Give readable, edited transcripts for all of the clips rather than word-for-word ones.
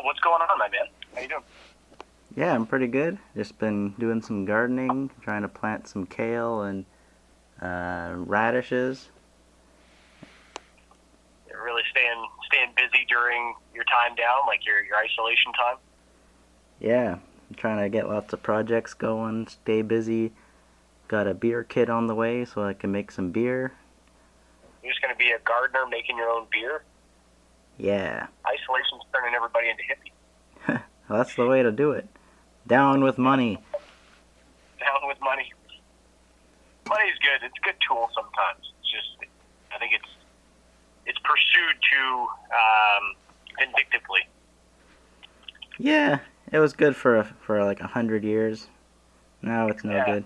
what's going on, my man? How you doing? Yeah, I'm pretty good. Just been doing some gardening, trying to plant some kale and radishes. You're really staying busy during your time down, like your isolation time. Yeah, I'm trying to get lots of projects going, stay busy. Got a beer kit on the way so I can make some beer. You're just gonna be a gardener making your own beer. Yeah, Isolation's turning everybody into hippies. that's the way to do it. Down with money. Down with money. Money's good. It's a good tool sometimes. It's just, I think it's pursued too vindictively. Yeah, it was good for like 100 years. Now it's no good.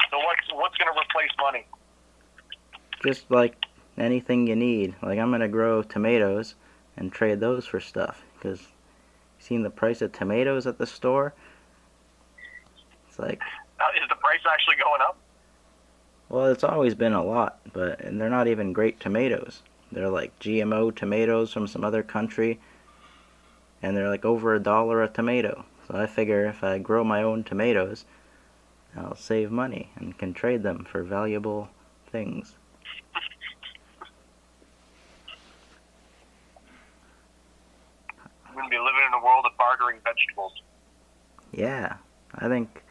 So what's gonna replace money? Just like anything you need. Like I'm gonna grow tomatoes and trade those for stuff. Cause seen the price of tomatoes at the store? It's like, Is the price actually going up? well, it's always been a lot, but and they're not even great tomatoes. They're like GMO tomatoes from some other country, and they're like over $1 a tomato. So I figure if I grow my own tomatoes, I'll save money and can trade them for valuable things. We're gonna be living in a world of bartering vegetables. Yeah, I think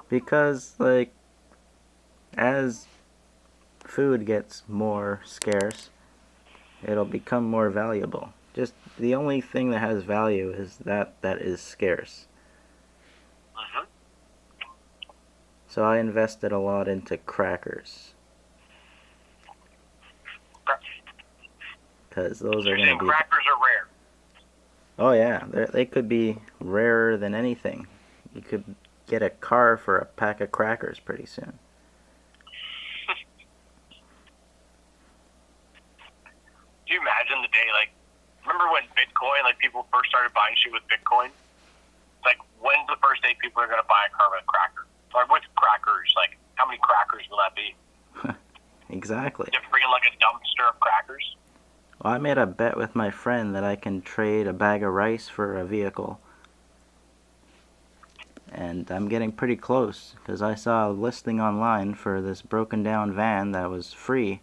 because like as food gets more scarce, it'll become more valuable. Just the only thing that has value is that is scarce. Mm-hmm. So I invested a lot into crackers because those are You're going to saying be. crackers are rare. Oh yeah, they could be rarer than anything. You could get a car for a pack of crackers pretty soon. Do you imagine the day, like, remember when Bitcoin, like, people first started buying shit with Bitcoin? It's like, when's the first day people are going to buy a car with cracker? Or with crackers, like, how many crackers will that be? Exactly. You have to bring in, like, a dumpster of crackers? Well, I made a bet with my friend that I can trade a bag of rice for a vehicle. And I'm getting pretty close because I saw a listing online for this broken down van that was free.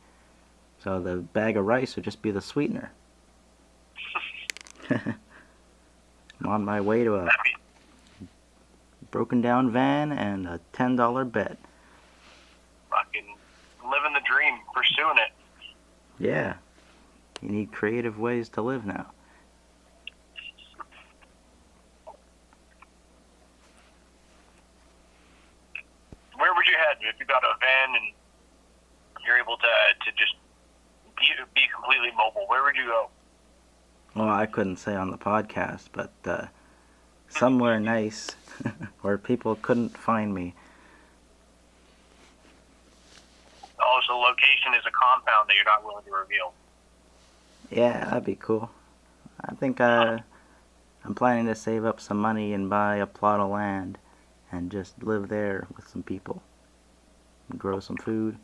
So the bag of rice would just be the sweetener. I'm on my way to a broken down van and a $10 bet. Fucking living the dream, pursuing it. Yeah, you need creative ways to live now. Where would you head if you got a van and you're able to just be completely mobile? Where would you go? Well, I couldn't say on the podcast, but somewhere nice where people couldn't find me. Oh, so location is a compound that you're not willing to reveal. Yeah, that'd be cool. I think I'm planning to save up some money and buy a plot of land and just live there with some people. And grow some food.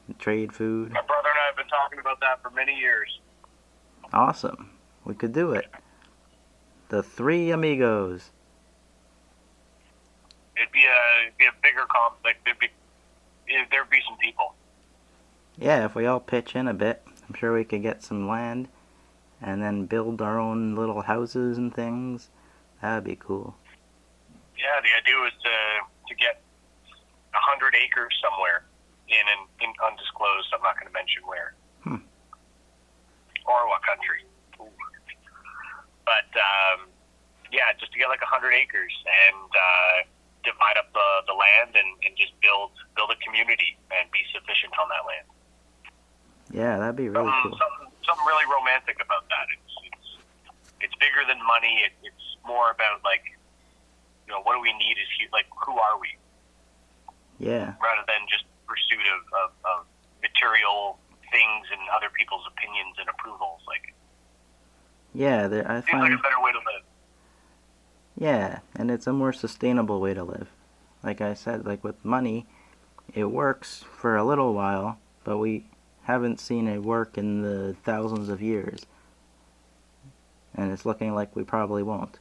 And trade food. My brother and I have been talking about that for many years. Awesome. We could do it. The Three Amigos. It'd be a bigger like there'd be some people. Yeah, if we all pitch in a bit, I'm sure we could get some land and then build our own little houses and things. That'd be cool. Yeah, the idea was to get 100 acres somewhere in undisclosed. I'm not going to mention where or what country. Ooh. But yeah, just to get like 100 acres and divide up the land and just build a community and be sufficient on that land. Yeah, that'd be really cool. Something really romantic about that. It's bigger than money. It's more about like, you know, what do we need is like, who are we? Yeah. Rather than just pursuit of material things and other people's opinions and approvals. Like, yeah, I seems find like a better way to live. yeah, and it's a more sustainable way to live. Like I said, like with money, it works for a little while, but we haven't seen it work in the thousands of years. and it's looking like we probably won't,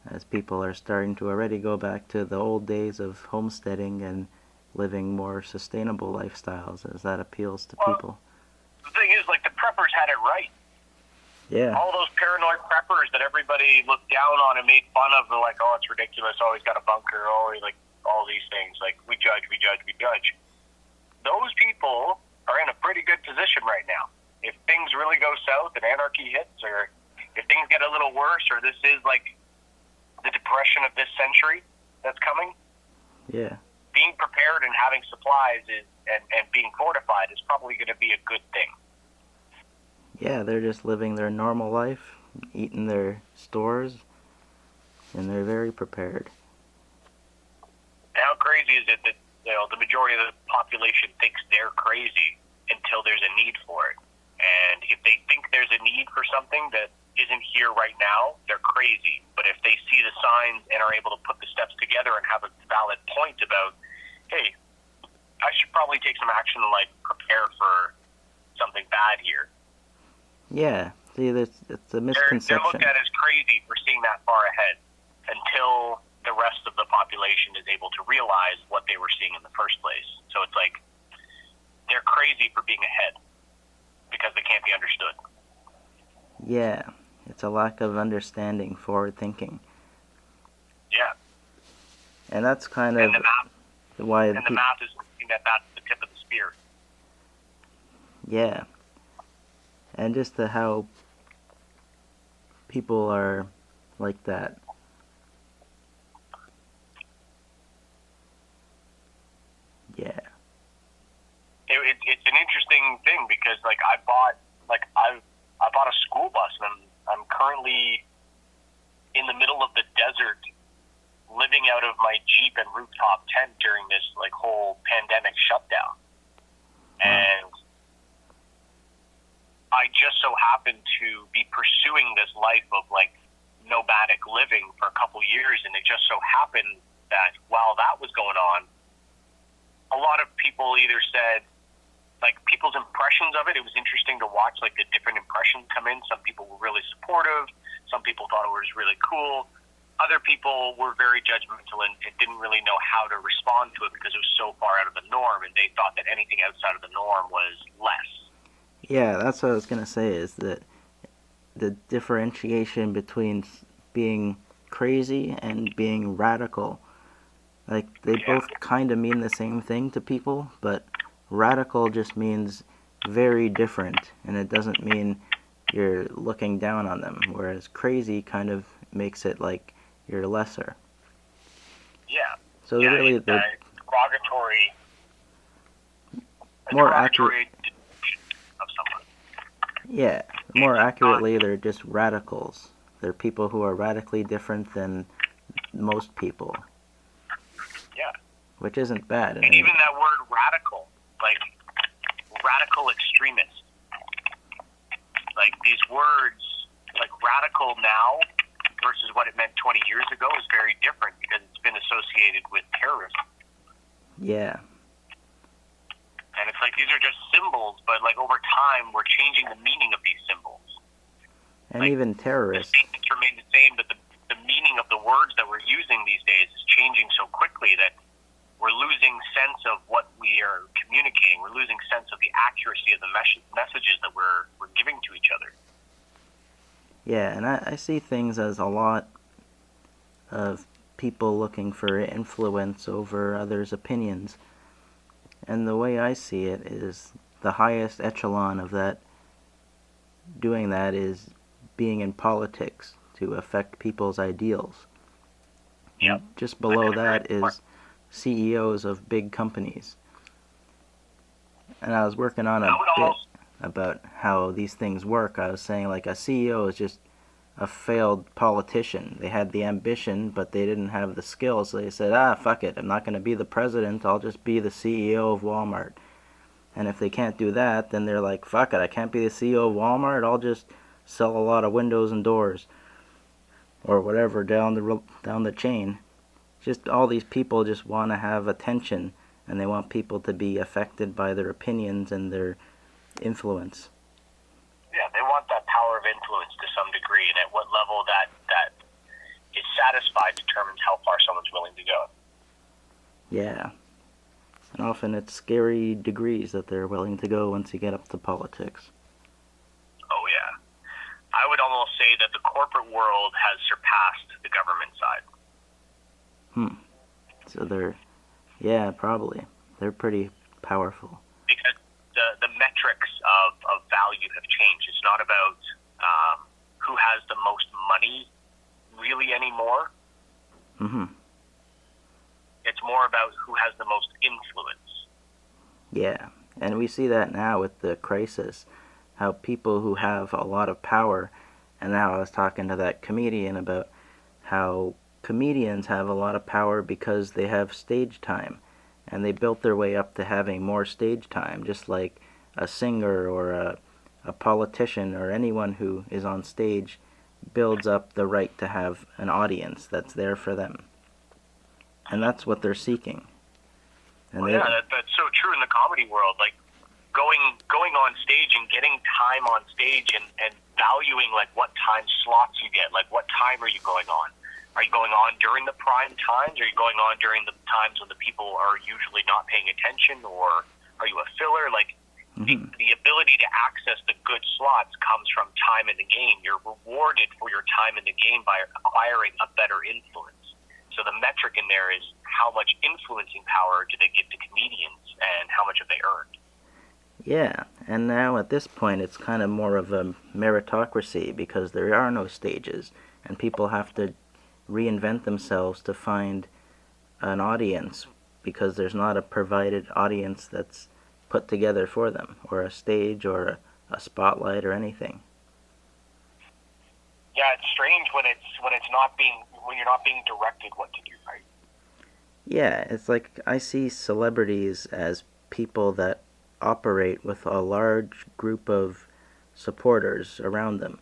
as people are starting to already go back to the old days of homesteading and living more sustainable lifestyles, as that appeals to people. The thing is, like, the preppers had it right. Yeah. All those paranoid preppers that everybody looked down on and made fun of, they're like, oh, it's ridiculous, oh, he's got a bunker, oh, like, all these things. Like, we judge. Those people are in a pretty good position right now. If things really go south and anarchy hits, or if things get a little worse, or this is like the depression of this century that's coming, Yeah. being prepared and having supplies and being fortified is probably going to be a good thing. Yeah, they're just living their normal life, eating their stores, and they're very prepared. And how crazy is it that, you know, the majority of the population thinks they're crazy until there's a need for it. And if they think there's a need for something that isn't here right now, they're crazy. But if they see the signs and are able to put the steps together and have a valid point about, hey, I should probably take some action to, like, prepare for something bad here. Yeah, see, it's a They're misconception. looked at as crazy for seeing that far ahead until the rest of the population is able to realize what they were seeing in the first place. So it's like they're crazy for being ahead because they can't be understood. Yeah, it's a lack of understanding, forward thinking. Yeah. And that's kind And of the math, why and the math is thinking that that's the tip of the spear. Yeah. And just how people are like that. Yeah. It's an interesting thing because, like, I bought a school bus, and I'm currently in the middle of the desert, living out of my Jeep and rooftop tent during this, like, whole pandemic shutdown. And I just so happened to be pursuing this life of, like, nomadic living for a couple years, and it just so happened that while that was going on, a lot of people either said, like, people's impressions of it, it was interesting to watch, like, the different impressions come in. Some people were really supportive. Some people thought it was really cool. Other people were very judgmental and didn't really know how to respond to it because it was so far out of the norm, and they thought that anything outside of the norm was less. Yeah, that's what I was going to say, is that the differentiation between being crazy and being radical, like, they both kind of mean the same thing to people, but radical just means very different, and it doesn't mean you're looking down on them, whereas crazy kind of makes it like you're lesser. Yeah. So yeah, really, it's derogatory. More accurate. Of someone. Yeah, more accurately, they're just radicals. They're people who are radically different than most people. Yeah. Which isn't bad. And even that word radical, like radical extremist. Like, these words, like radical now versus what it meant 20 years ago is very different because it's been associated with terrorism. Yeah. And it's like, these are just symbols, but, like, over time, we're changing the meaning of these symbols. And like, even terrorists. The statements remain the same, but the meaning of the words that we're using these days is changing so quickly that we're losing sense of what we are communicating. We're losing sense of the accuracy of the messages that we're giving to each other. Yeah, and I see things as a lot of people looking for influence over others' opinions. And the way I see it is the highest echelon of that, doing that, is being in politics to affect people's ideals. Yep. And just below that is CEOs of big companies. And I was working on a bit about how these things work. I was saying, like, a CEO is just a failed politician. They had the ambition, but they didn't have the skills. So they said, fuck it, I'm not going to be the president, I'll just be the CEO of Walmart. And if they can't do that, then they're like, fuck it, I can't be the CEO of Walmart, I'll just sell a lot of windows and doors. Or whatever, down the chain. Just all these people just want to have attention, and they want people to be affected by their opinions and their influence. Yeah, they want that power power of influence to some degree, and at what level that is satisfied determines how far someone's willing to go. Yeah. And often it's scary degrees that they're willing to go once you get up to politics. Oh, yeah. I would almost say that the corporate world has surpassed the government side. So yeah, probably. They're pretty powerful. Because the metrics of value have changed. It's not about who has the most money really anymore. It's more about who has the most influence. Yeah, and we see that now with the crisis, how people who have a lot of power, and now I was talking to that comedian about how comedians have a lot of power because they have stage time, and they built their way up to having more stage time, just like a singer or a politician or anyone who is on stage builds up the right to have an audience that's there for them. And that's what they're seeking. And that's so true in the comedy world. Like going on stage and getting time on stage and valuing like what time slots you get. Like what time are you going on? Are you going on during the prime times? Are you going on during the times when the people are usually not paying attention? Or are you a filler? Like the ability to access the good slots comes from time in the game. You're rewarded for your time in the game by acquiring a better influence. So the metric in there is how much influencing power do they give to comedians and how much have they earned. Yeah, and now at this point it's kind of more of a meritocracy because there are no stages and people have to reinvent themselves to find an audience because there's not a provided audience that's put together for them, or a stage or a spotlight or anything. Yeah, it's strange when you're not being directed what to do, right? Yeah, it's like I see celebrities as people that operate with a large group of supporters around them.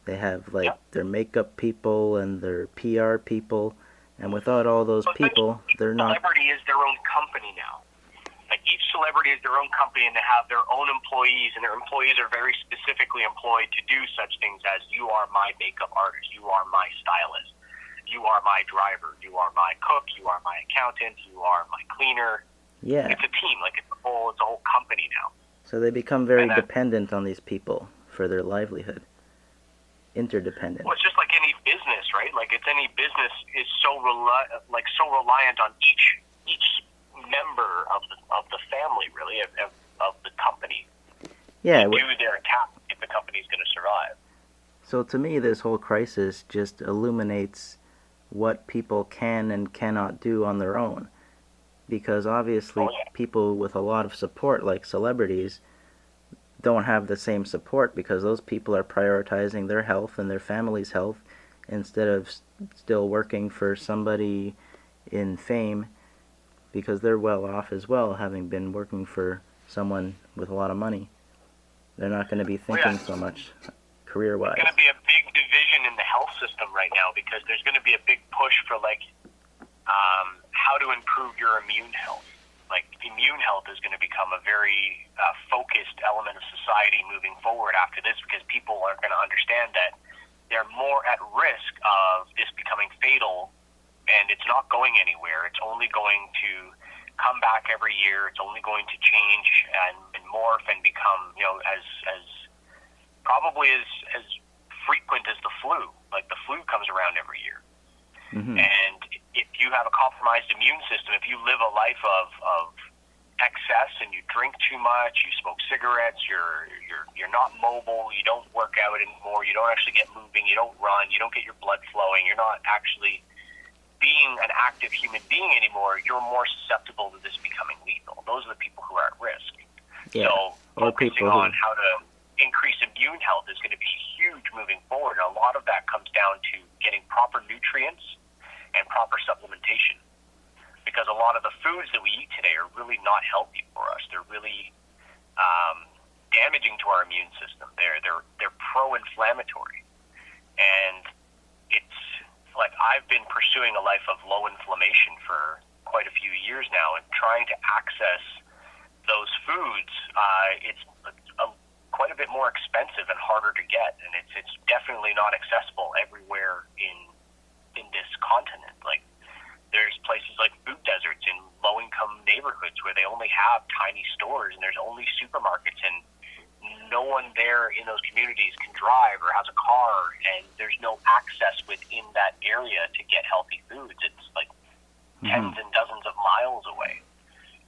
They have their makeup people and their PR people, and without all those people, they're not. Celebrity is their own company now. Like each celebrity is their own company, and they have their own employees, and their employees are very specifically employed to do such things as you are my makeup artist, you are my stylist, you are my driver, you are my cook, you are my accountant, you are my cleaner. Yeah. It's a team, like it's a whole company now. So they become very dependent on these people for their livelihood. Interdependent. Well, it's just like any business, right? Like it's any business is so reliant on each member of the family, really, of the company. Yeah. To do their task if the company's going to survive. So to me, this whole crisis just illuminates what people can and cannot do on their own. Because obviously people with a lot of support, like celebrities, don't have the same support because those people are prioritizing their health and their family's health instead of still working for somebody in fame because they're well off as well, having been working for someone with a lot of money. They're not going to be thinking so much career-wise. There's going to be a big division in the health system right now because there's going to be a big push for how to improve your immune health. Like immune health is going to become a very focused element of society moving forward after this because people are going to understand that they're more at risk of this becoming fatal, and it's not going anywhere. It's only going to come back every year. It's only going to change and morph and become, as probably as frequent as the flu. Like the flu comes around every year. And if you have a compromised immune system, if you live a life of excess and you drink too much, you smoke cigarettes, you're not mobile, you don't work out anymore, you don't actually get moving, you don't run, you don't get your blood flowing, you're not actually being an active human being anymore, you're more susceptible to this becoming lethal. Those are the people who are at risk. Yeah. So focusing on how to increase immune health is going to be huge moving forward. And a lot of that comes down to getting proper nutrients and proper supplementation. Because a lot of the foods that we eat today are really not healthy for us. They're really damaging to our immune system. They're pro-inflammatory. And it's like I've been pursuing a life of low inflammation for quite a few years now, and trying to access those foods, it's quite a bit more expensive and harder to get, and it's definitely not accessible everywhere in this continent. Like, there's places like food deserts in low-income neighborhoods where they only have tiny stores and there's only supermarkets, and no one there in those communities can drive or has a car, and there's no access within that area to get healthy foods. It's like tens and dozens of miles away,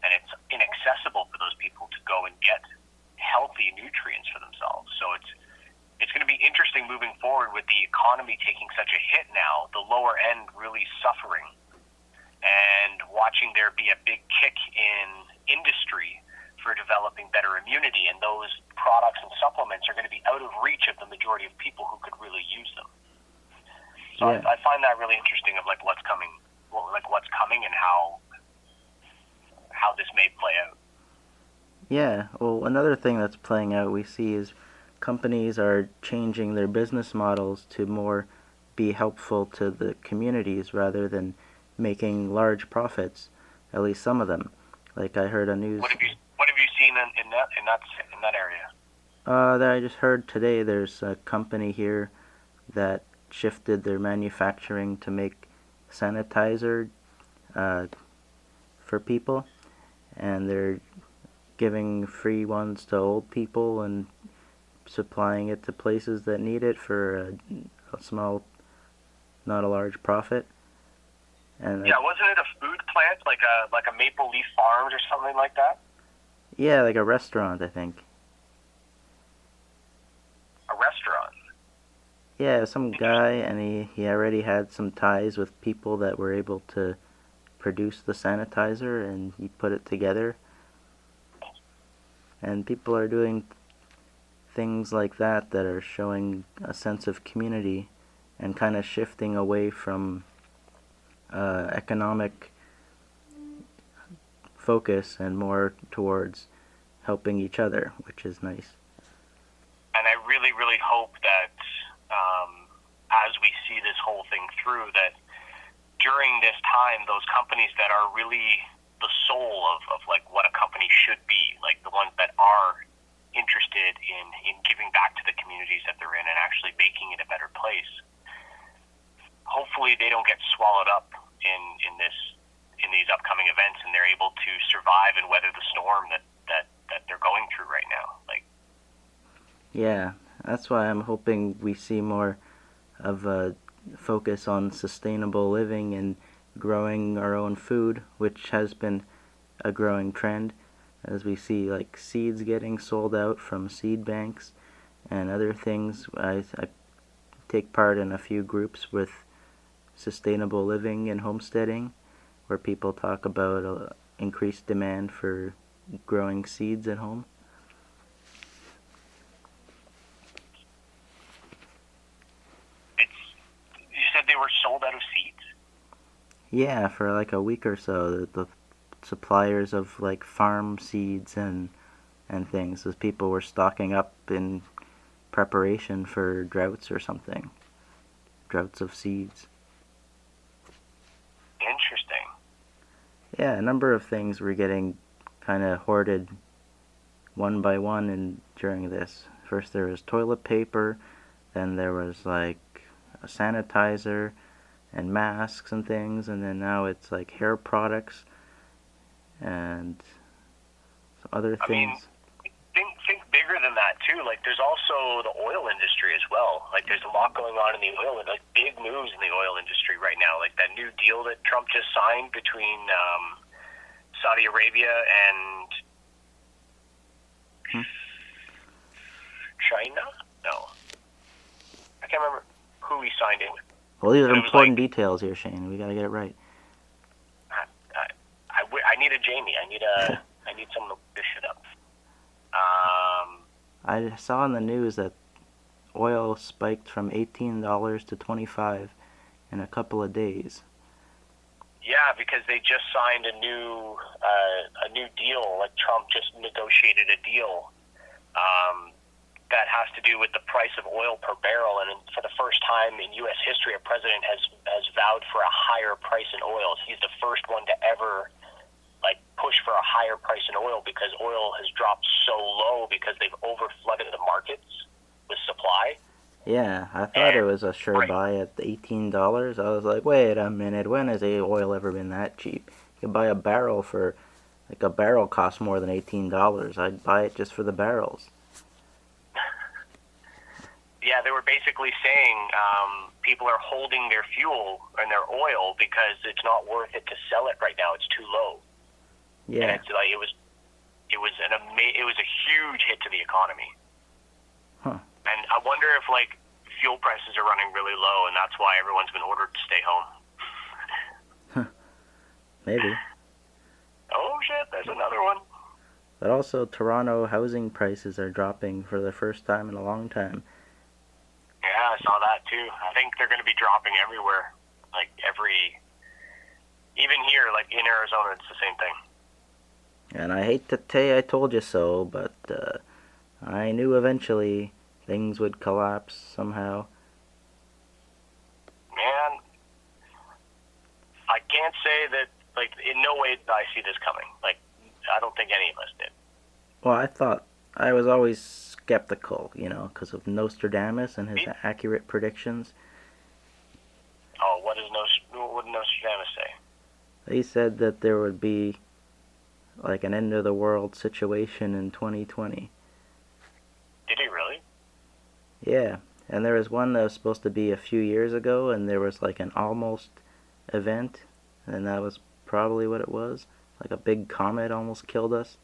and it's inaccessible for those people to go and get healthy nutrients for themselves. So it's going to be interesting moving forward with the economy taking such a hit now, the lower end really suffering, and watching there be a big kick in industry for developing better immunity, and those products and supplements are going to be out of reach of the majority of people who could really use them. So yeah. I find that really interesting of like what's coming and how this may play out. Yeah, well, another thing that's playing out we see is companies are changing their business models to more be helpful to the communities rather than making large profits, at least some of them. Like I heard a news... What have you seen in that area? That I just heard today there's a company here that shifted their manufacturing to make sanitizer for people, and they're giving free ones to old people and supplying it to places that need it for a small, not a large profit. And yeah, wasn't it a food plant, like a Maple Leaf Farms or something like that? Yeah, like a restaurant, I think. A restaurant? Yeah, some guy, and he already had some ties with people that were able to produce the sanitizer, and he put it together. And people are doing things like that are showing a sense of community and kind of shifting away from economic focus and more towards helping each other, which is nice. And I really, really hope that as we see this whole thing through, that during this time, those companies that are really the soul of like what a company should be, like the ones that are interested in giving back to the communities that they're in and actually making it a better place, hopefully they don't get swallowed up in these upcoming events, and they're able to survive and weather the storm that they're going through right now. Like, yeah, that's why I'm hoping we see more of a focus on sustainable living and growing our own food, which has been a growing trend, as we see like seeds getting sold out from seed banks and other things. I take part in a few groups with sustainable living and homesteading, where people talk about increased demand for growing seeds at home. You said they were sold out of seeds? Yeah, for like a week or so, the suppliers of like farm seeds and things, as people were stocking up in preparation for droughts or something. Droughts of seeds. Interesting. Yeah, a number of things were getting kind of hoarded one by one during this. First there was toilet paper, then there was like a sanitizer and masks and things, and then now it's like hair products and some other things. I mean, think bigger than that too. Like, there's also the oil industry as well. Like, there's a lot going on in the oil, like big moves in the oil industry right now. Like that new deal that Trump just signed between Saudi Arabia and China? No, I can't remember who he signed it with. Well, these are important details here, Shane. We gotta get it right. I need a Jamie. I need someone to look this shit up. I saw in the news that oil spiked from $18 to $25 in a couple of days. Yeah, because they just signed a new deal. Like, Trump just negotiated a deal that has to do with the price of oil per barrel, and for the first time in U.S. history, a president has vowed for a higher price in oil. He's the first one to ever like put push for a higher price in oil because oil has dropped so low because they've overflooded the markets with supply. Yeah, I thought it was a sure buy at $18. I was like, wait a minute, when has oil ever been that cheap? You can buy a barrel for, like a barrel costs more than $18. I'd buy it just for the barrels. Yeah, they were basically saying people are holding their fuel and their oil because it's not worth it to sell it right now. It's too low. Yeah. And it's like it was a huge hit to the economy. Huh. And I wonder if like fuel prices are running really low, and that's why everyone's been ordered to stay home. Maybe. Oh shit! There's another one. But also, Toronto housing prices are dropping for the first time in a long time. Yeah, I saw that too. I think they're going to be dropping everywhere. Like even here, like in Arizona, it's the same thing. And I hate to say I told you so, but I knew eventually things would collapse somehow. Man, I can't say that, like, in no way did I see this coming. Like, I don't think any of us did. Well, I was always skeptical, because of Nostradamus and his accurate predictions. Oh, what did Nostradamus say? He said that there would be, like, an end-of-the-world situation in 2020. Did he really? Yeah, and there was one that was supposed to be a few years ago, and there was, like, an almost event, and that was probably what it was. Like, a big comet almost killed us.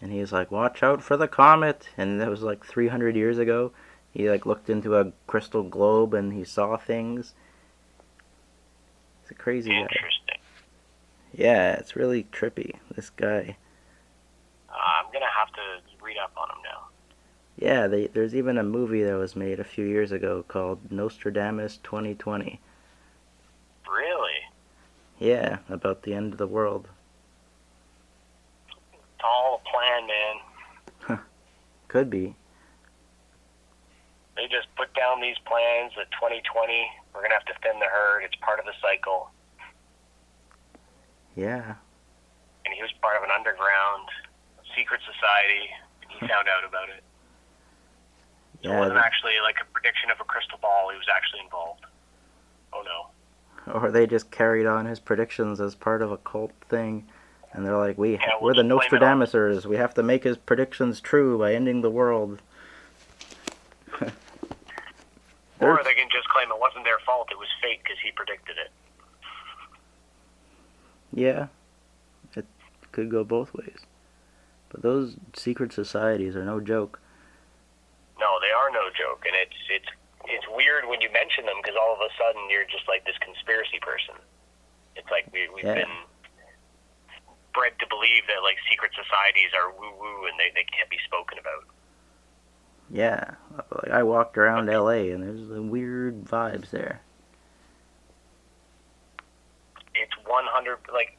And he was like, watch out for the comet. And that was like 300 years ago. He like looked into a crystal globe and he saw things. It's a crazy guy. Interesting. Yeah, it's really trippy, this guy. I'm going to have to read up on him now. Yeah, there's even a movie that was made a few years ago called Nostradamus 2020. Really? Yeah, about the end of the world. It's all a plan, man. Could be. They just put down these plans that 2020, we're going to have to thin the herd. It's part of the cycle. Yeah. And he was part of an underground secret society, and he found out about it. So it wasn't actually like a prediction of a crystal ball. He was actually involved. Oh, no. Or they just carried on his predictions as part of a cult thing. And they're like, we're the Nostradamusers. We have to make his predictions true by ending the world. Or they can just claim it wasn't their fault. It was fate because he predicted it. Yeah. It could go both ways. But those secret societies are no joke. No, they are no joke. And it's weird when you mention them because all of a sudden you're just like this conspiracy person. It's like we've been bred to believe that like secret societies are woo-woo and they can't be spoken about. Yeah, like I walked around LA and there's the weird vibes there. It's 100, like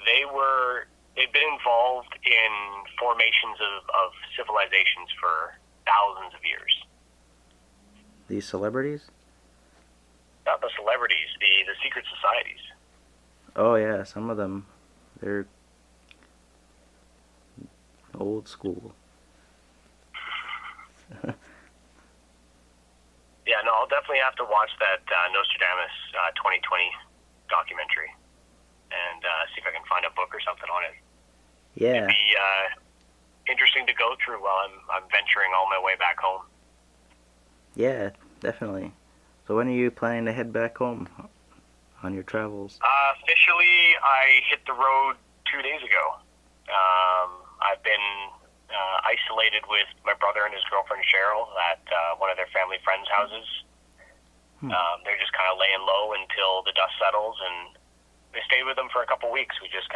they've been involved in formations of civilizations for thousands of years. These celebrities? Not the celebrities, the secret societies. Oh yeah, some of them, they're old school. Yeah, no, I'll definitely have to watch that Nostradamus 2020 documentary and see if I can find a book or something on it. Yeah. It'd be interesting to go through while I'm venturing all my way back home. Yeah, definitely. So when are you planning to head back home on your travels? Officially, I hit the road 2 days ago. I've been isolated with my brother and his girlfriend Cheryl at one of their family friends' houses. They're just kind of laying low until the dust settles, and we stayed with them for a couple weeks. We just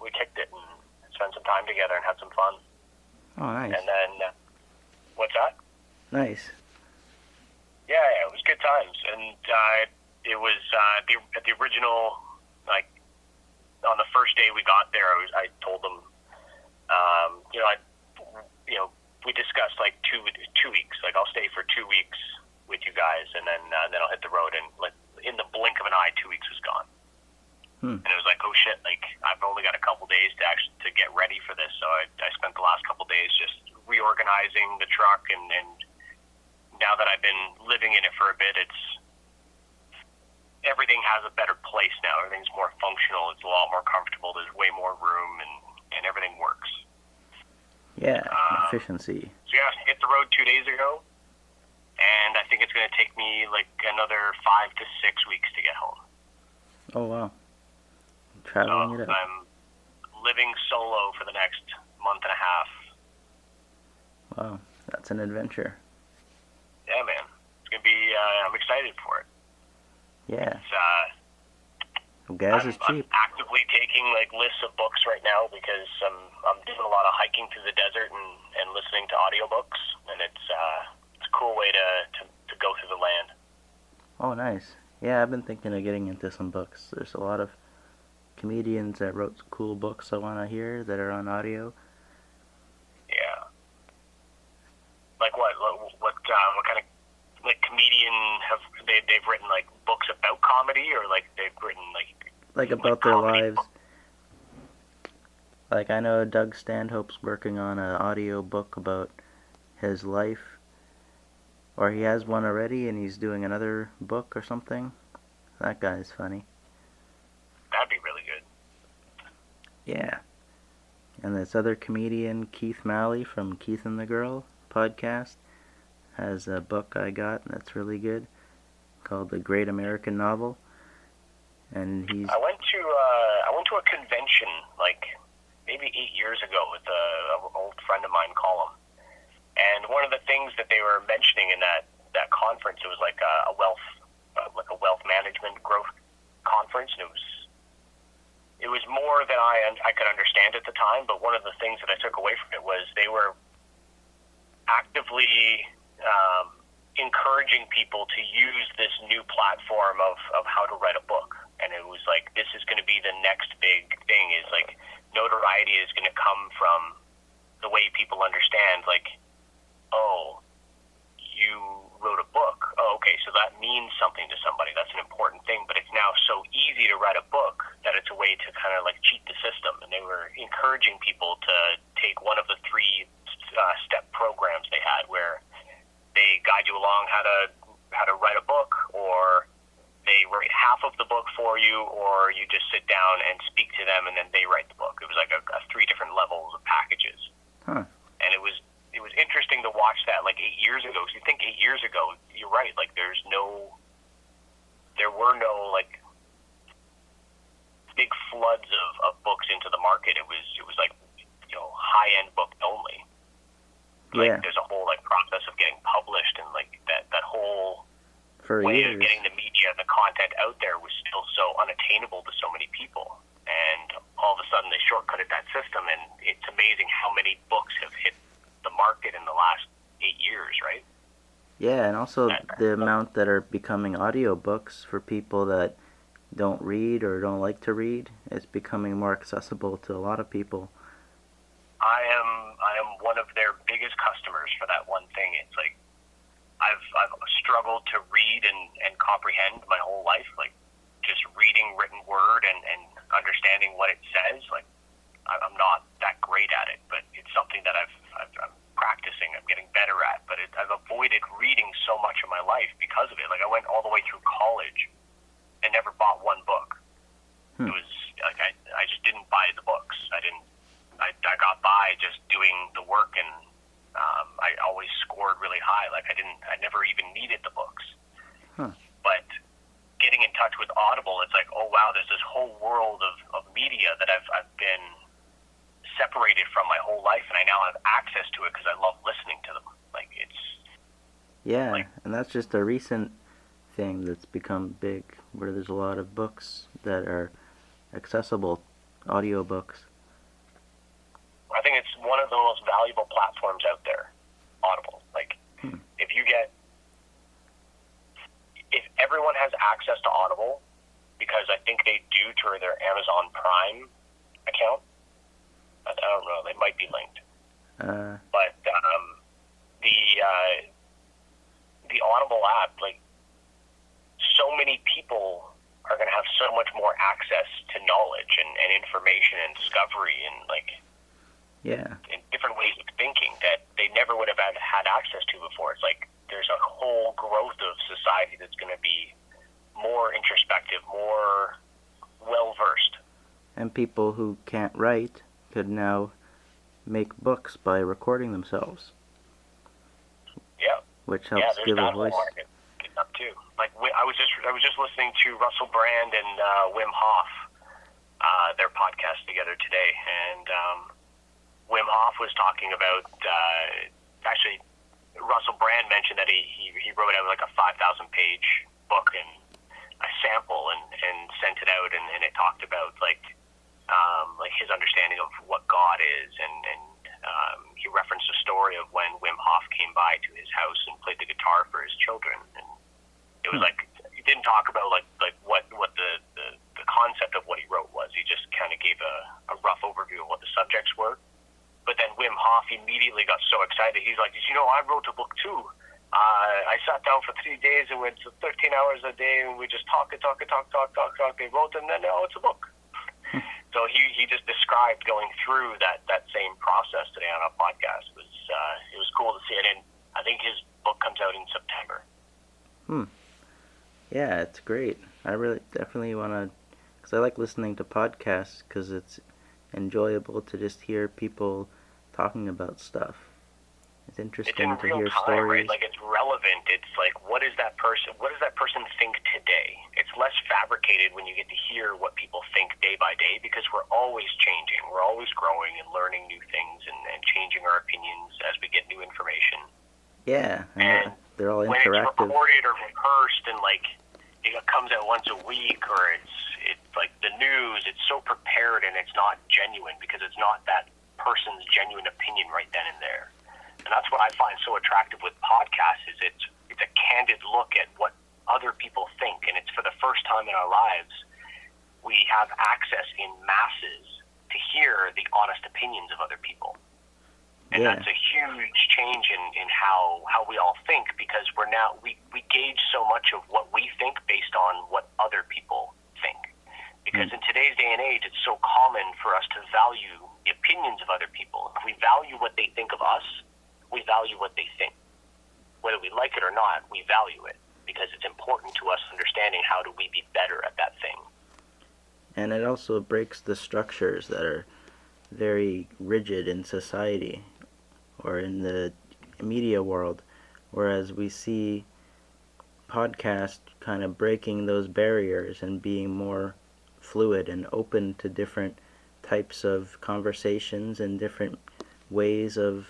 we kicked it and spent some time together and had some fun. Oh, nice. And then, what's that? Nice. Yeah, it was good times, and it was at the original, like on the first day we got there. I told them, we discussed like two weeks. Like I'll stay for 2 weeks with you guys, and then I'll hit the road. And like in the blink of an eye, 2 weeks was gone. And it was like, oh shit! Like I've only got a couple days to actually I've been living in it for a bit, everything has a better place now. Everything's more functional. It's a lot more comfortable. There's way more room, and everything works. Yeah, efficiency. So yeah, I hit the road 2 days ago, and I think it's going to take me like another 5 to 6 weeks to get home. Oh, wow. Traveling it up. I'm living solo for the next month and a half. Wow, that's an adventure. Yeah, man. It's going to be, I'm excited for it. Yeah. It's, gas is cheap. I'm actively taking like lists of books right now because I'm doing a lot of hiking through the desert and listening to audiobooks, and it's a cool way to go through the land. Oh, nice. Yeah, I've been thinking of getting into some books. There's a lot of comedians that wrote cool books I want to hear that are on audio. Yeah. Like what kind of like comedian they've written like books about comedy, or like they've written like about their lives. Books? Like I know Doug Stanhope's working on an audio book about his life, or he has one already and he's doing another book or something. That guy's funny. That'd be really good. Yeah. And this other comedian, Keith Malley from Keith and the Girl podcast, has a book I got that's really good called The Great American Novel. And he's... I went to a convention like maybe 8 years ago with an old friend of mine, Colin. And one of the things that they were mentioning in that conference, it was like a wealth management growth conference, and it was more than I could understand at the time. But one of the things that I took away from it was they were actively encouraging people to use this new platform of how to write a book. And it was like, this is going to be the next big thing, is like notoriety is going to come from the way people understand, like, oh, you wrote a book. Oh, okay, so that means something to somebody. That's an important thing. But it's now so easy to write a book that it's a way to kind of like cheat the system. And they were encouraging people to take one of the 3-step programs they had, where they guide you along how to write a book, or they write half of the book for you, or you just sit down and speak to them and then they write the book. It was like a 3 different levels of packages. Huh. And it was interesting to watch that like 8 years ago. So you think 8 years ago, you're right, like there were no like big floods of books into the market. It was like, high end book only. Like there's a whole like process of getting published, and like that whole for way years. Of getting the media and the content out there was still so unattainable to so many people. And all of a sudden they shortcutted that system, and it's amazing how many books have hit the market in the last 8 years, right? Yeah, and also the amount that are becoming audiobooks for people that don't read or don't like to read is becoming more accessible to a lot of people. I am one of their biggest customers for that one thing. It's like I've struggled to read and comprehend my whole life, like just reading written word and understanding what it says. Like I'm not that great at it, but it's something that I'm practicing. I'm getting better at. But I've avoided reading so much of my life because of it. Like I went all the way through college and never bought one book. It was like I just didn't buy the books. I got by just doing the work, and I always scored really high. Like I never even needed the books. Huh. But getting in touch with Audible, it's like, oh wow, there's this whole world of media that I've been separated from my whole life, and I now have access to it because I love listening to them. Like it's and that's just a recent thing that's become big, where there's a lot of books that are accessible, audiobooks. I think it's one of the most valuable platforms out there, Audible. Like, if everyone has access to Audible, because I think they do through their Amazon Prime account. I don't know, they might be linked. But the Audible app, like, so many people are going to have so much more access to knowledge and information and discovery and, like, in different ways of thinking that they never would have had access to before. It's like there's a whole growth of society that's going to be more introspective, more well-versed. And people who can't write could now make books by recording themselves. Yeah. Which helps give a voice. Market getting up too. Like I was just listening to Russell Brand and Wim Hof, their podcast together today, and Wim Hof was talking about actually Russell Brand mentioned that he wrote out like a 5,000-page book and a sample and sent it out, and it talked about like his understanding of what God is, and he referenced a story of when Wim Hof came by to his house and played the guitar for his children, and it was like he didn't talk about like what the concept of what he wrote was. He just kind of gave a rough overview of what the subjects were. But then Wim Hof immediately got so excited. He's like, I wrote a book too. I sat down for 3 days and went 13 hours a day, and we just talk. They wrote, and then now it's a book. So he just described going through that same process today on a podcast. It was cool to see it, and I think his book comes out in September. Yeah, it's great. I really definitely want to, because I like listening to podcasts because it's enjoyable to just hear people talking about stuff. It's interesting to hear stories. Right? Like it's relevant. It's like what does that person think today? It's less fabricated when you get to hear what people think day by day, because we're always changing. We're always growing and learning new things and changing our opinions as we get new information. Yeah, and they're all interactive. When it's recorded or rehearsed and like it comes out once a week, or it's like the news, it's so prepared and it's not genuine because it's not that person's genuine opinion right then and there. And that's what I find so attractive with podcasts is it's a candid look at what other people think, and it's for the first time in our lives we have access in masses to hear the honest opinions of other people. And that's a huge change in how we all think, because we gauge so much of what we think based on what other people think. Because in today's day and age, it's so common for us to value the opinions of other people. If we value what they think of us, we value what they think. Whether we like it or not, we value it because it's important to us understanding how do we be better at that thing. And it also breaks the structures that are very rigid in society or in the media world, whereas we see podcasts kind of breaking those barriers and being more fluid and open to different types of conversations and different ways of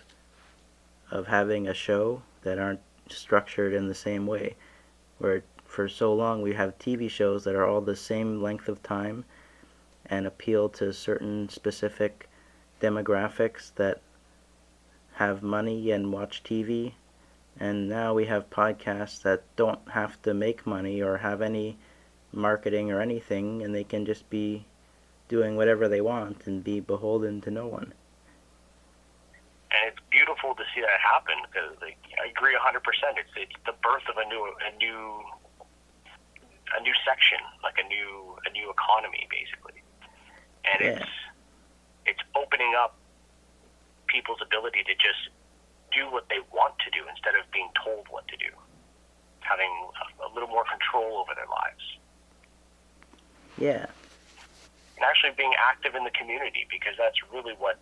having a show that aren't structured in the same way. Where for so long we have TV shows that are all the same length of time and appeal to certain specific demographics that have money and watch TV, and now we have podcasts that don't have to make money or have any marketing or anything, and they can just be doing whatever they want and be beholden to no one. And it's beautiful to see that happen, because I agree 100%. It's the birth of a new section, like a new economy, basically. And it's opening up people's ability to just do what they want to do instead of being told what to do, having a little more control over their lives. Yeah. And actually being active in the community, because that's really what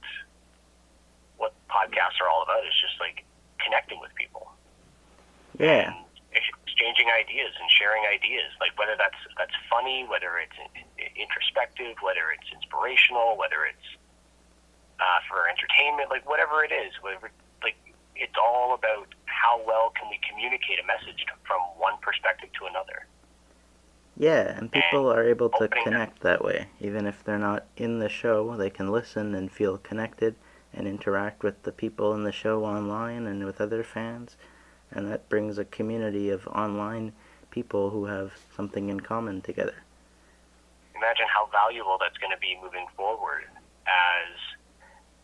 podcasts are all about, is just like connecting with people. Yeah. And exchanging ideas and sharing ideas, like whether that's funny, whether it's introspective, whether it's inspirational, whether it's for entertainment, like whatever it is, like it's all about how well can we communicate a message from one perspective to another. Yeah, and people are able to connect that way. Even if they're not in the show, they can listen and feel connected and interact with the people in the show online and with other fans. And that brings a community of online people who have something in common together. Imagine how valuable that's going to be moving forward as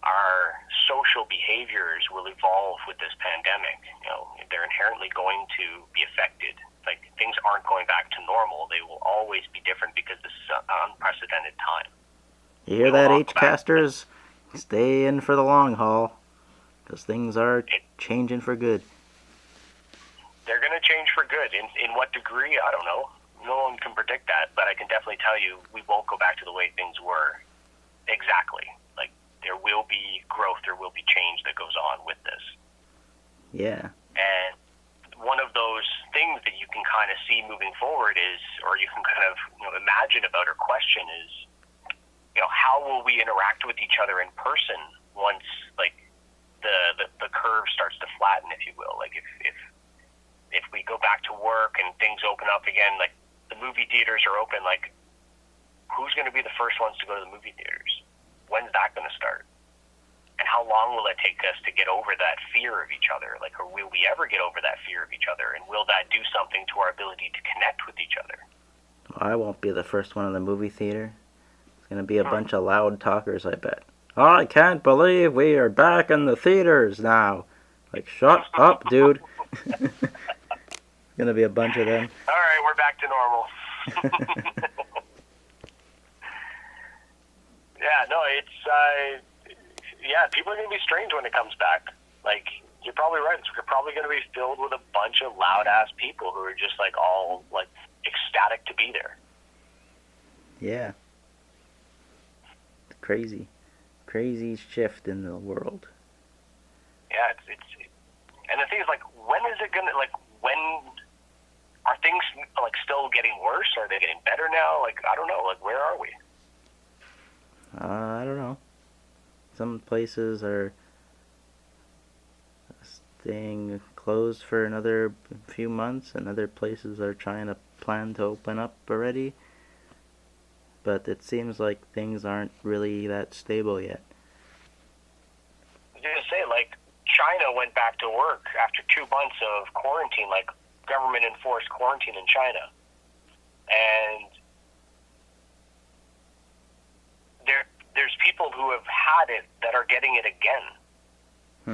our social behaviors will evolve with this pandemic. You know, they're inherently going to be affected. Like, things aren't going back to normal. They will always be different because this is an unprecedented time. You hear that, H-casters? Stay in for the long haul, because things are changing for good. they're going to change for good. In what degree, I don't know. No one can predict that, but I can definitely tell you we won't go back to the way things were exactly. Like, there will be growth, there will be change that goes on with this. Yeah. And one of those things that you can kind of see moving forward is, or you can kind of imagine about or question is, how will we interact with each other in person once like the curve starts to flatten, if you will. Like if we go back to work and things open up again, like the movie theaters are open, like who's going to be the first ones to go to the movie theaters? When's that going to start? And how long will it take us to get over that fear of each other? Like, or will we ever get over that fear of each other? And will that do something to our ability to connect with each other? Well, I won't be the first one in the movie theater. It's going to be a bunch of loud talkers, I bet. I can't believe we are back in the theaters now. Like, shut up, dude. Going to be a bunch of them. All right, we're back to normal. Yeah, no, it's, people are going to be strange when it comes back. Like, you're probably right. It's probably going to be filled with a bunch of loud-ass people who are just, like, all, like, ecstatic to be there. Yeah. Crazy shift in the world. Yeah, it's and the thing is, like, when is it gonna, like, when are things, like, still getting worse? Are they getting better now? Like, I don't know. Like, where are we? I don't know. Some places are staying closed for another few months, and other places are trying to plan to open up already. But it seems like things aren't really that stable yet. I was going to say, like, China went back to work after 2 months of quarantine, like government-enforced quarantine in China. And there's people who have had it that are getting it again.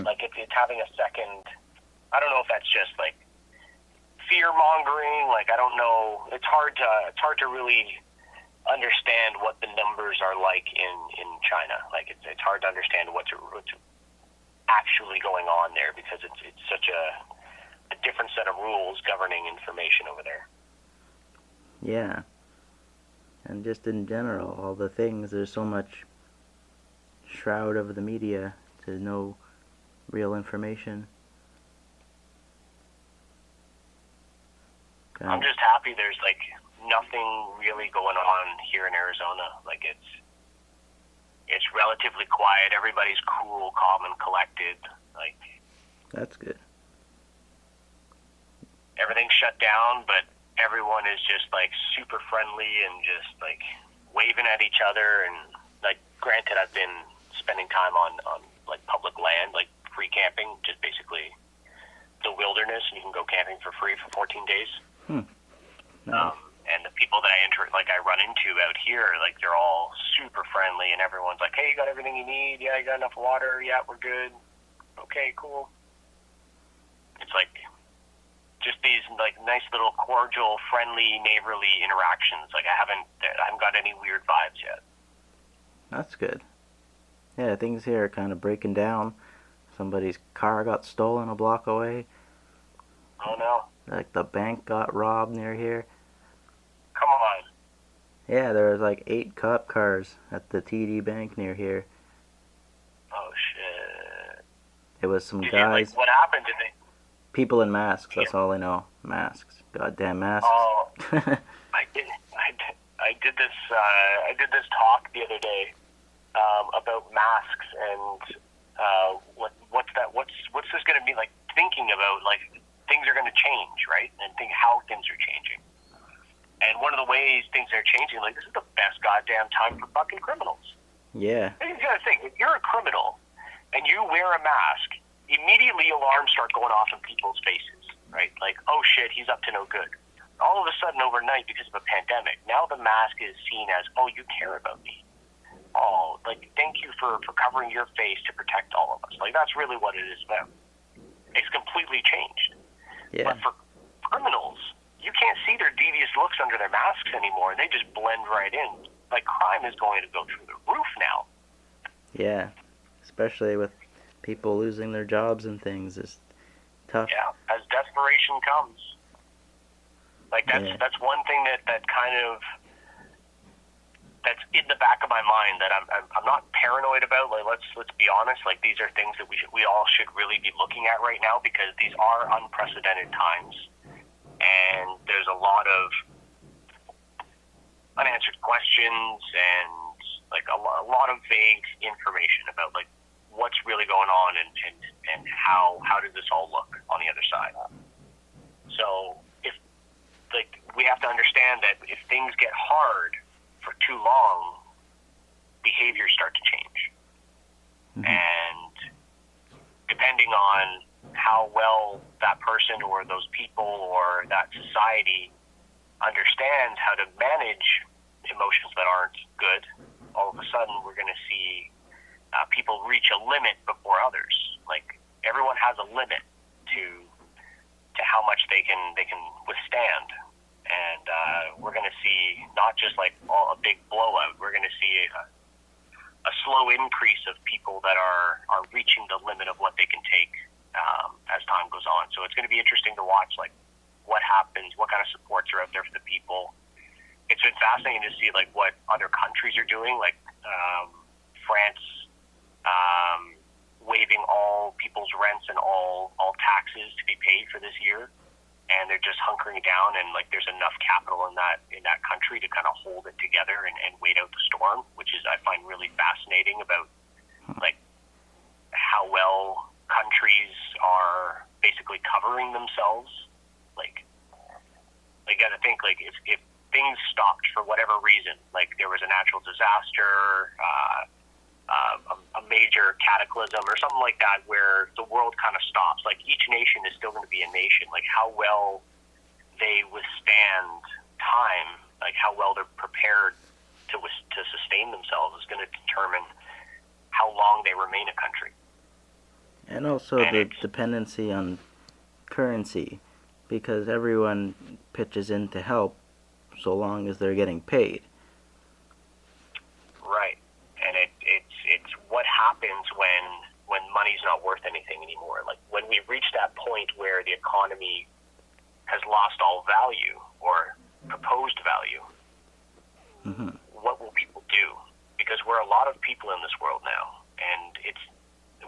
Like, it's having a second... I don't know if that's just, like, fear-mongering. Like, I don't know. It's hard to really understand what the numbers are like in China. Like, it's hard to understand what's actually going on there because it's such a different set of rules governing information over there. Yeah. And just in general, all the things, there's so much shroud over the media to know real information. I'm just happy there's, like, nothing really going on here in Arizona. Like, it's relatively quiet. Everybody's cool, calm, and collected. Like, that's good. Everything's shut down, but everyone is just, like, super friendly and just, like, waving at each other. And, like, granted, I've been spending time on like, public land, like, free camping, just basically the wilderness, and you can go camping for free for 14 days. Nice. And the people that I run into out here, like, they're all super friendly, and everyone's like, hey, you got everything you need? Yeah, you got enough water? Yeah, we're good. Okay, cool. It's like just these, like, nice little cordial, friendly, neighborly interactions. Like, I haven't got any weird vibes yet. That's good. Yeah, things here are kind of breaking down. Somebody's car got stolen a block away. Oh, no. Like, the bank got robbed near here. Come on. Yeah, there was like 8 cop cars at the TD Bank near here. Oh, shit. It was some guys. Like, what happened? Did they... People in masks, that's all I know. Masks. Goddamn masks. Oh, I did this talk the other day about masks and what's this going to be like, thinking about, like, things are going to change, right? And think how things are changing. And one of the ways things are changing, like, this is the best goddamn time for fucking criminals. Yeah. You gotta think, if you're a criminal and you wear a mask, immediately alarms start going off in people's faces, right? Like, oh shit, he's up to no good. All of a sudden, overnight, because of a pandemic, now the mask is seen as, oh, you care about me. Oh, like, thank you for covering your face to protect all of us. Like, that's really what it is about. It's completely changed. Yeah. But for criminals, you can't see their devious looks under their masks anymore, and they just blend right in. Like, crime is going to go through the roof now. Yeah. Especially with people losing their jobs and things. It's tough. Yeah, as separation comes. Like that's one thing that kind of that's in the back of my mind that I'm not paranoid about. Like let's be honest. Like these are things that we all should really be looking at right now because these are unprecedented times, and there's a lot of unanswered questions and like a lot of vague information about like what's really going on and how does this all look on the other side. So if like we have to understand that if things get hard for too long, behaviors start to change. Mm-hmm. And depending on how well that person or those people or that society understands how to manage emotions that aren't good, all of a sudden we're going to see people reach a limit before others. Like everyone has a limit to how much they can withstand, and we're going to see not just like a big blowout. We're going to see a slow increase of people that are reaching the limit of what they can take as time goes on. So it's going to be interesting to watch like what happens, what kind of supports are out there for the people. It's been fascinating to see like what other countries are doing, like France waiving all people's rents and all taxes to be paid for this year, and they're just hunkering down, and like there's enough capital in that country to kind of hold it together and wait out the storm, which is I find really fascinating about like how well countries are basically covering themselves. Like you got to think like if things stopped for whatever reason, like there was a natural disaster, a major cataclysm or something like that where the world kind of stops, like each nation is still going to be a nation. Like how well they withstand time, like how well they're prepared to sustain themselves is going to determine how long they remain a country. And also the dependency on currency, because everyone pitches in to help so long as they're getting paid. Right. And it's what happens when money's not worth anything anymore. Like when we reach that point where the economy has lost all value or proposed value, mm-hmm. What will people do? Because we're a lot of people in this world now, and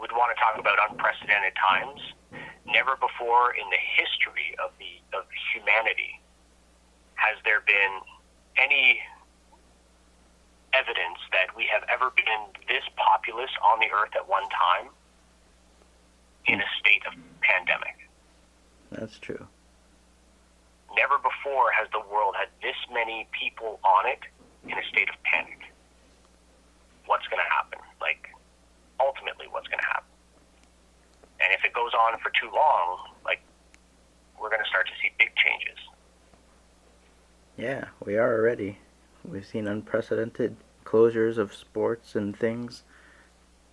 we'd want to talk about unprecedented times. Never before in the history of humanity has there been any evidence that we have ever been this populous on the earth at one time in a state of pandemic. That's true. Never before has the world had this many people on it in a state of panic. What's going to happen? Like, ultimately, what's going to happen? And if it goes on for too long, like, we're going to start to see big changes. Yeah, we are already. We've seen unprecedented closures of sports and things,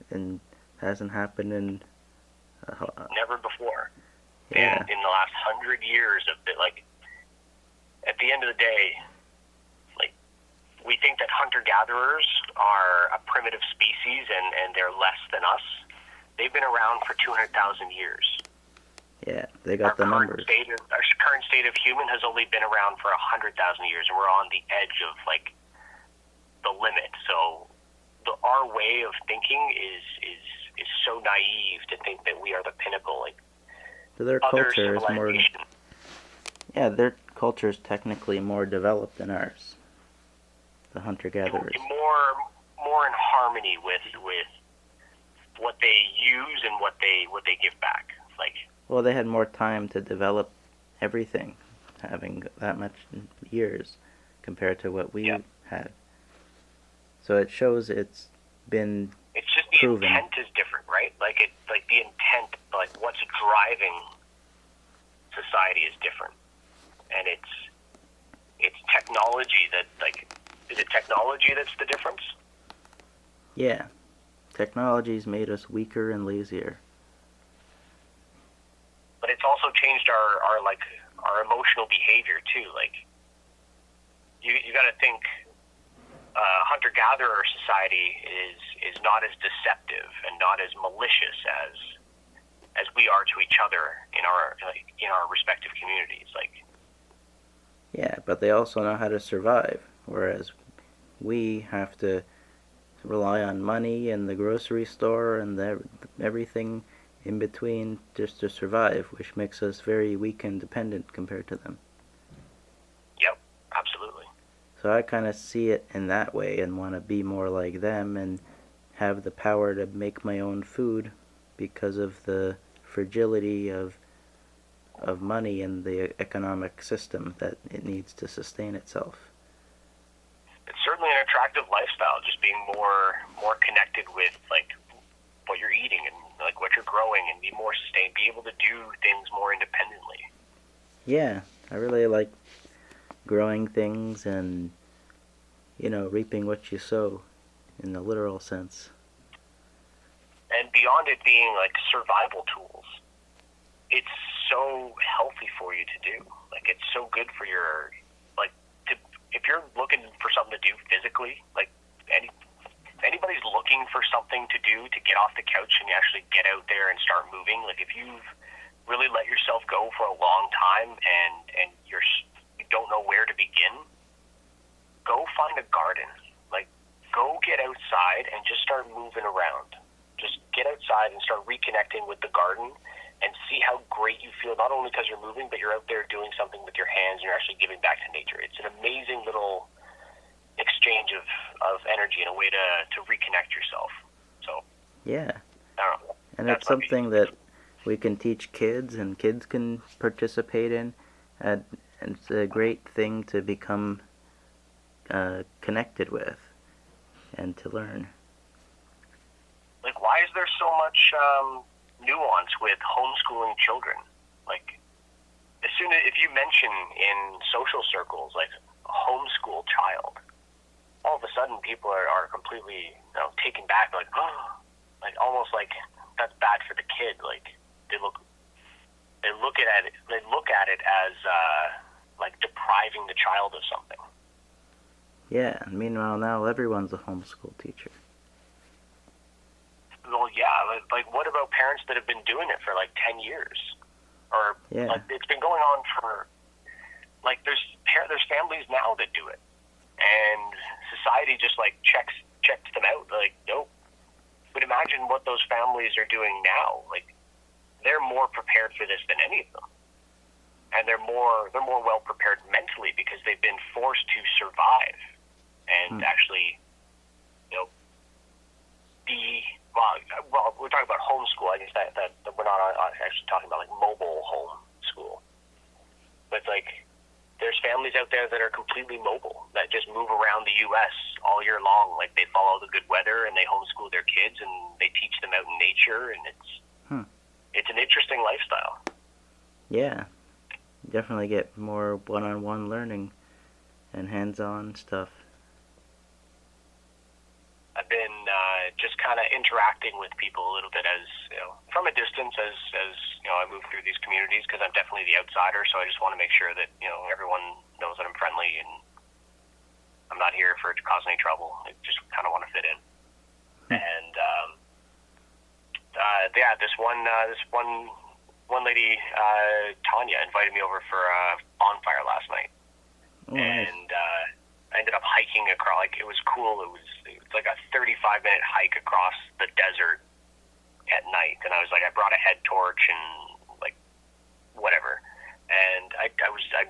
and hasn't happened in never before. Yeah. In the last 100 years of it, like at the end of the day, like we think that hunter-gatherers are a primitive species and they're less than us. They've been around for 200,000 years. Yeah, they got the numbers. Our current state of human has only been around for 100,000 years, and we're on the edge of like the limit. So our way of thinking is so naive to think that we are the pinnacle. Like so their culture is more. Yeah, their culture is technically more developed than ours. The hunter-gatherers. More in harmony with what they use and what they give back. Like. Well, they had more time to develop everything, having that much years compared to what we had. So it shows it's been It's just the proven. Intent is different, right? Like the intent, like what's driving society is different, and it's technology that is it technology that's the difference? Yeah, technology's made us weaker and lazier. But it's also changed our emotional behavior too. Like you got to think, hunter-gatherer society is not as deceptive and not as malicious as we are to each other in our respective communities. Like, Yeah, but they also know how to survive, whereas we have to rely on money and the grocery store and everything in between just to survive, which makes us very weak and dependent compared to them. yep, absolutely. So I kind of see it in that way and want to be more like them and have the power to make my own food because of the fragility of money and the economic system that it needs to sustain itself. It's certainly an attractive lifestyle, just being more connected with like what you're eating and like what you're growing, and be more sustained, be able to do things more independently. Yeah, I really like growing things and, reaping what you sow in the literal sense. And beyond it being like survival tools, it's so healthy for you to do. Like, it's so good for your, like, if you're looking for something to do physically, like anybody's looking for something to do to get off the couch and actually get out there and start moving. Like, if you've really let yourself go for a long time and you don't know where to begin, go find a garden. Like, go get outside and just start moving around. Just get outside and start reconnecting with the garden and see how great you feel, not only because you're moving, but you're out there doing something with your hands and you're actually giving back to nature. It's an amazing little exchange of energy and a way to reconnect yourself. So, Yeah. I don't know. And it's something that we can teach kids and kids can participate in. And it's a great thing to become connected with and to learn. Like, why is there so much nuance with homeschooling children? Like, if you mention in social circles, like, a homeschool child, all of a sudden people are completely, taken back, like, oh, like, almost like that's bad for the kid. Like, they look at it as like depriving the child of something. Yeah, and meanwhile now everyone's a homeschool teacher. Well, yeah, like, what about parents that have been doing it for like 10 years? Or like, it's been going on for, like, there's families now that do it, and society just like checks them out. Like, nope. But imagine what those families are doing now. Like, they're more prepared for this than any of them, and they're more well prepared mentally because they've been forced to survive and actually, be. Well, we're talking about homeschool. I guess that we're not actually talking about like mobile home school. But like, there's families out there that are completely mobile, that just move around the U.S. all year long. Like, they follow the good weather and they homeschool their kids and they teach them out in nature, and it's an interesting lifestyle. Yeah, definitely get more one-on-one learning and hands-on stuff. I've been just kind of interacting with people a little bit as, from a distance as I move through these communities, because I'm definitely the outsider, so I just want to make sure that, everyone knows that I'm friendly and I'm not here to cause any trouble. I just kind of want to fit in. And, this one lady, Tanya, invited me over for a bonfire last night. Oh, nice. And I ended up hiking across. Like, it was cool. It was like a 35-minute hike across the desert at night. And I was like, I brought a head torch and like whatever. And I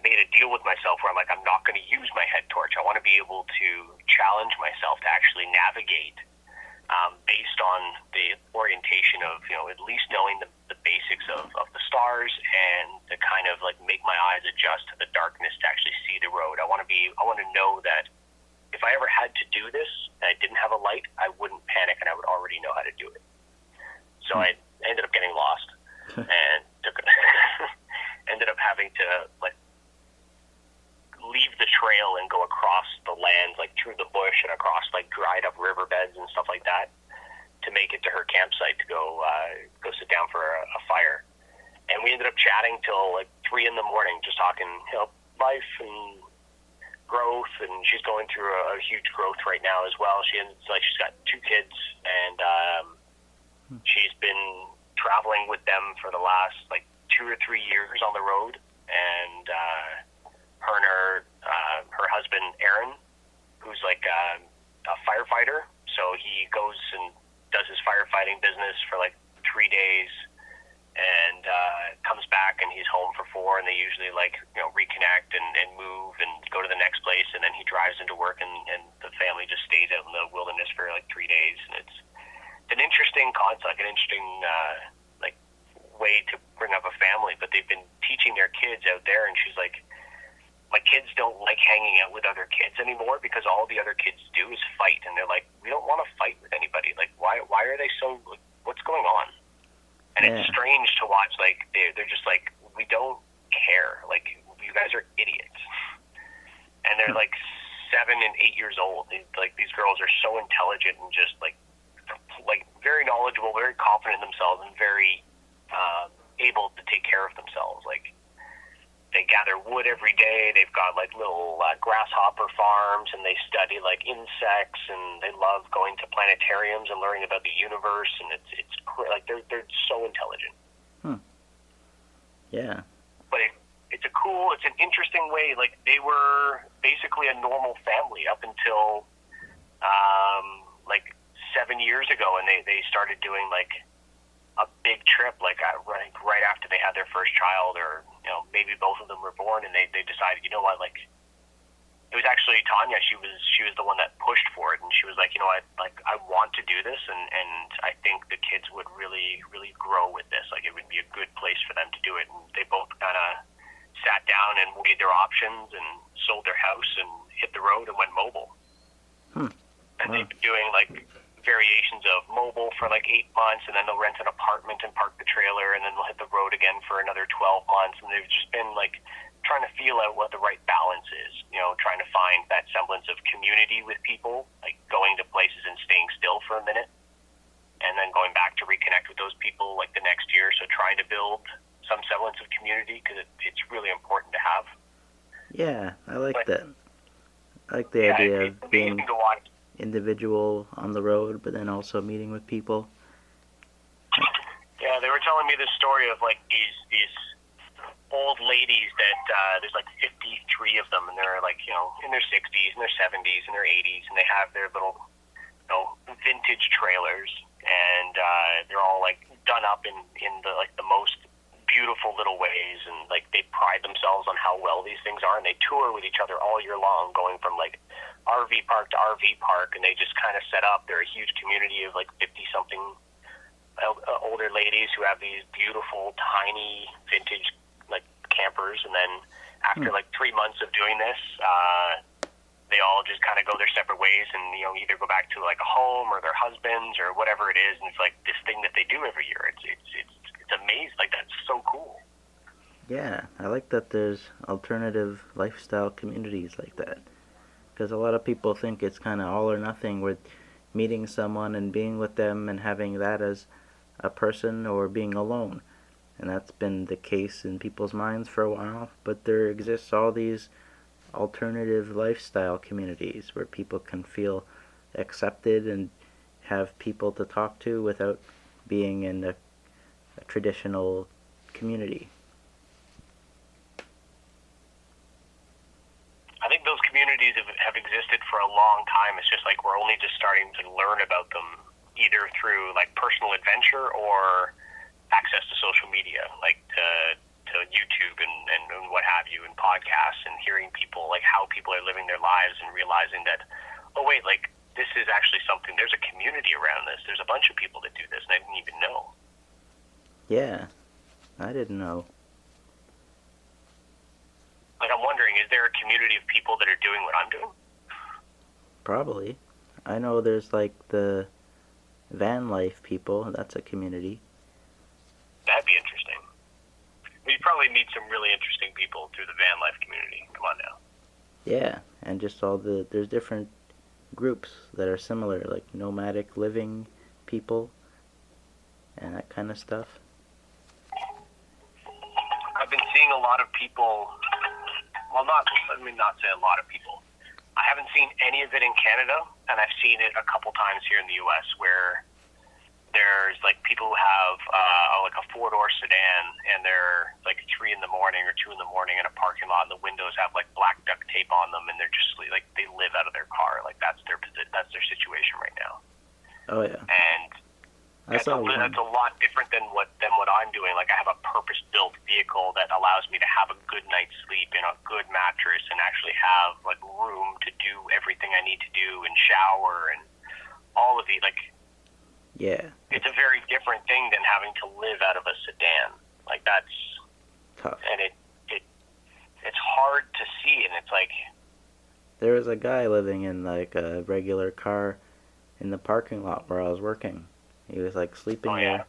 made a deal with myself where I'm like, I'm not going to use my head torch. I want to be able to challenge myself to actually navigate based on the orientation of, at least knowing the basics of the stars, and to kind of like make my eyes adjust to the darkness to actually see the road. I want to know that if I ever had to do this and I didn't have a light, I wouldn't panic and I would already know how to do it. So I ended up getting lost and ended up having to like leave the trail and go across the land, like through the bush and across like dried up riverbeds and stuff like that, to make it to her campsite to go sit down for a fire. And we ended up chatting till like 3 a.m, just talking, life and growth. And she's going through a huge growth right now as well. She's got 2 kids, and she's been traveling with them for the last like 2 or 3 years on the road, and her husband Aaron, who's like a firefighter, so he goes and does his firefighting business for like 3 days, and comes back and he's home for 4, and they usually like reconnect and move and go to the next place, and then he drives into work, and the family just stays out in the wilderness for like 3 days, and it's an interesting concept, an interesting like way to bring up a family. But they've been teaching their kids out there, and she's like, my kids don't like hanging out with other kids anymore because all the other kids do is fight, and they're like, we don't want to fight with anybody. Like, why are they so? Like, what's going on? And it's strange to watch. Like they're just like, we don't care. Like, you guys are idiots. And they're like 7 and 8 years old. Like, these girls are so intelligent and just like very knowledgeable, very confident in themselves, and very able to take care of themselves. Like, they gather wood every day. They've got like little grasshopper farms, and they study like insects, and they love going to planetariums and learning about the universe. And it's like they're so intelligent. Yeah. But it's an interesting way. Like, they were basically a normal family up until like 7 years ago, and they started doing like a big trip, like right after they had their first child, or maybe both of them were born, and they decided, you know what, like, it was actually Tanya. She was the one that pushed for it, and she was like, you know what, like, I want to do this, and I think the kids would really, really grow with this. Like, it would be a good place for them to do it. And they both kind of sat down and weighed their options and sold their house and hit the road and went mobile. And they've been doing like variations of mobile for like 8 months, and then they'll rent an apartment and park the trailer, and then they'll hit the road again for another 12 months. And they've just been like trying to feel out what the right balance is, trying to find that semblance of community with people, like going to places and staying still for a minute, and then going back to reconnect with those people like the next year. So trying to build some semblance of community, because it's really important to have. Yeah, I like that. I like the idea of being individual on the road, but then also meeting with people. Yeah, they were telling me this story of like these old ladies that there's like 53 of them, and they're like in their 60s and their 70s and their 80s, and they have their little vintage trailers, and they're all like done up in the like the most beautiful little ways, and like they pride themselves on how well these things are, and they tour with each other all year long, going from like RV park to RV park, and they just kind of set up. They're a huge community of like 50-something older ladies who have these beautiful, tiny, vintage like campers, and then after like 3 months of doing this, they all just kind of go their separate ways, and either go back to like a home or their husbands or whatever it is, and it's like this thing that they do every year. It's amazing. Like, that's so cool. Yeah, I like that there's alternative lifestyle communities like that, because a lot of people think it's kind of all or nothing with meeting someone and being with them and having that as a person, or being alone. And that's been the case in people's minds for a while, but there exists all these alternative lifestyle communities where people can feel accepted and have people to talk to without being in a traditional community. I think those communities have existed for a long time. It's just like we're only just starting to learn about them, either through like personal adventure or access to social media, like to YouTube and what have you, and podcasts, and hearing people, like how people are living their lives, and realizing that, oh wait, like this is actually something, there's a community around this. There's a bunch of people that do this, and I didn't even know. Yeah, I didn't know. Like, I'm wondering, is there a community of people that are doing what I'm doing? Probably. I know there's like the van life people. That's a community. That'd be interesting. We'd probably meet some really interesting people through the van life community. Come on now. Yeah, and just there's different groups that are similar, like nomadic living people and that kind of stuff. I've been seeing a lot of people, well, let me not say a lot of people. I haven't seen any of it in Canada, and I've seen it a couple times here in the U.S., where there's like people who have like a 4-door sedan, and they're like 3 in the morning or 2 in the morning in a parking lot, and the windows have like black duct tape on them, and they're just like they live out of their car. Like that's their situation right now. Oh yeah. And that's a lot different than what I'm doing. Like I have a purpose-built vehicle that allows me to have a good night's sleep in a good mattress, and actually have like room to do everything I need to do, and shower and all of the like. Yeah. It's a very different thing than having to live out of a sedan. Like that's tough. And it's hard to see, and it's like there was a guy living in like a regular car in the parking lot where I was working. He was like sleeping there.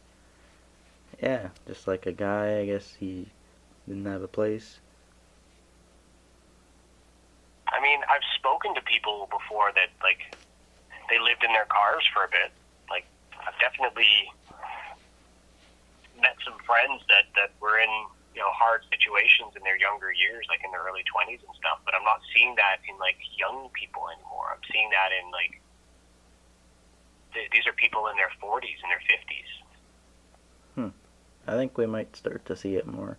Yeah, just like a guy, I guess he didn't have a place. I mean, I've spoken to people before that like they lived in their cars for a bit. Like I've definitely met some friends that were in, you know, hard situations in their younger years, like in their early 20s and stuff, but I'm not seeing that in like young people anymore. I'm seeing that in like these are people in their 40s and their 50s. I think we might start to see it more.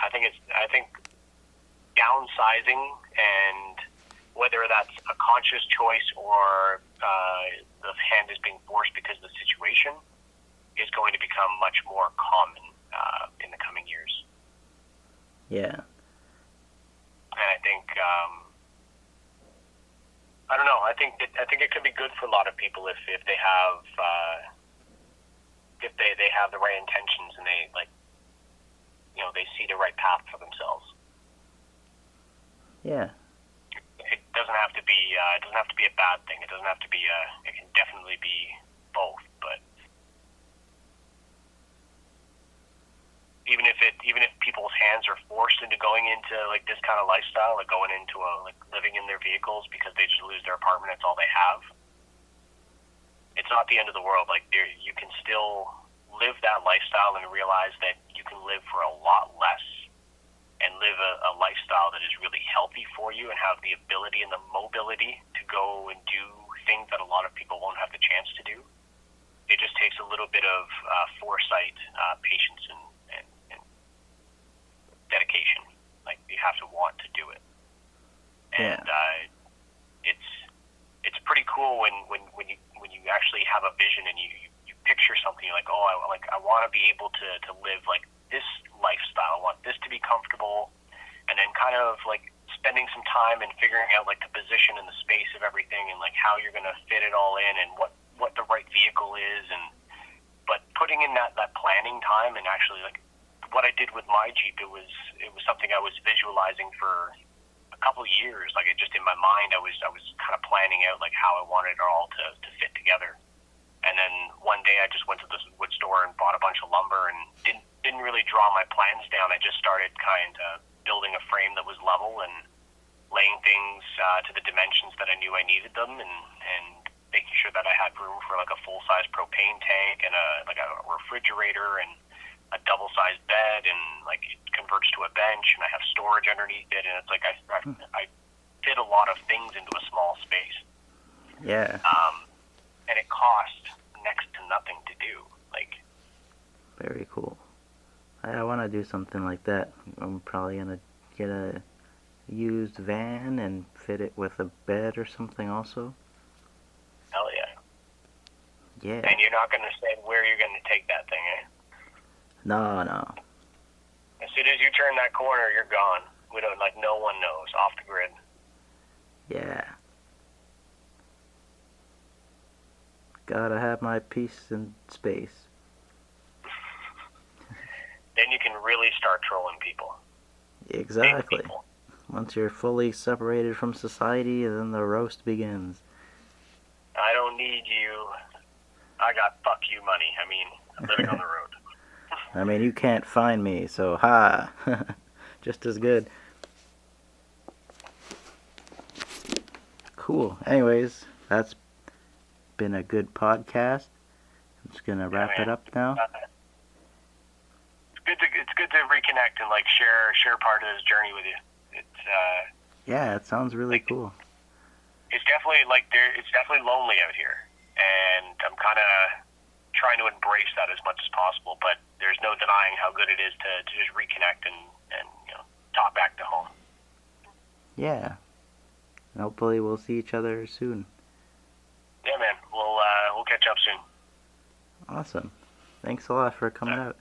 I think downsizing, and whether that's a conscious choice or the hand is being forced because of the situation, is going to become much more common in the coming years. Yeah. And I think I don't know. I think it could be good for a lot of people if they have if they have the right intentions, and they like, you know, they see the right path for themselves. Yeah. It doesn't have to be a bad thing. It doesn't have to be it can definitely be both, but even if people's hands are forced into going into like this kind of lifestyle, like going into like living in their vehicles because they just lose their apartment, it's all they have. It's not the end of the world. Like you can still live that lifestyle and realize that you can live for a lot less and live a lifestyle that is really healthy for you, and have the ability and the mobility to go and do things that a lot of people won't have the chance to do. It just takes a little bit of foresight, patience, and dedication. Like you have to want to do it. And it's pretty cool when you actually have a vision and you picture something. You're like, I want to be able to live like this lifestyle. I want this to be comfortable, and then kind of like spending some time and figuring out like the position and the space of everything, and like how you're going to fit it all in, and what the right vehicle is, but putting in that planning time. And actually, like what I did with my Jeep, it was something I was visualizing for a couple of years. Like it just in my mind, I was kind of planning out like how I wanted it all to fit together. And then one day I just went to this wood store and bought a bunch of lumber, and didn't really draw my plans down. I just started kind of building a frame that was level and laying things to the dimensions that I knew I needed them, and making sure that I had room for like a full-size propane tank and a refrigerator and a double-sized bed, and like it converts to a bench, and I have storage underneath it, and it's like I fit a lot of things into a small space. Yeah. And it cost next to nothing to do. Like, very cool. I want to do something like that. I'm probably gonna get a used van and fit it with a bed or something also. Hell yeah. Yeah. And you're not gonna say where you're gonna take that thing, eh? No. As soon as you turn that corner, you're gone. We don't, like, no one knows. Off the grid. Yeah. Gotta have my peace and space. Then you can really start trolling people. Exactly. People. Once you're fully separated from society, then the roast begins. I don't need you. I got fuck you money. I mean, I'm living on the road. I mean, you can't find me, so ha. Just as good. Cool. Anyways, that's been a good podcast. I'm just gonna wrap it up now. It's good to reconnect and like share part of this journey with you. Yeah, it sounds really cool. It's definitely it's definitely lonely out here, and I'm kind of trying to embrace that as much as possible. But there's no denying how good it is to just reconnect and talk back to home. Yeah. Hopefully we'll see each other soon. Yeah, man. We'll catch up soon. Awesome. Thanks a lot for coming out.